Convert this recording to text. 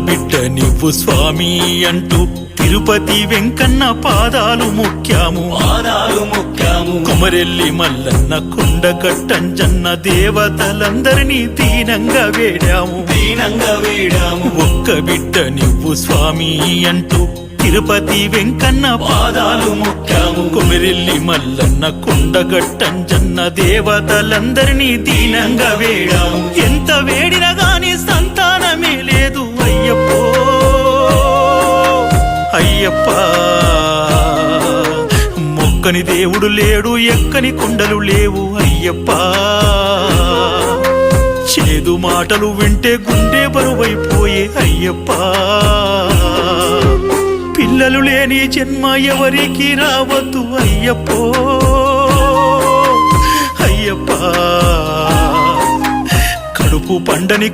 బిడ్డ నివ్వు స్వామి అంటూ తిరుపతి వెంకన్న పాదాలు ముఖ్యాము కుమరెల్లి మల్లన్న కొండగట్టంజన్న దేవతలందరినీ దీనంగా వేడాము ఒక్క బిడ్డ నివ్వు స్వామి అంటూ తిరుపతి వెంకన్న పాదాలు ముఖ్యాము కుమరెల్లి మల్లన్న కొండగట్టంజన్న దేవతలందరినీ దీనంగా వేడాము ఎంత వేడినా గాని సంతానమే లేదు అయ్యప్పో అయ్యప్ప మొక్కని దేవుడు లేడు ఎక్కని కొండలు లేవు అయ్యప్ప చేదు మాటలు వింటే గుండె బరువైపోయే అయ్యప్ప పిల్లలు లేని జన్మ ఎవరికి రావద్దు అయ్యప్పో అయ్యప్ప కడుపు పండని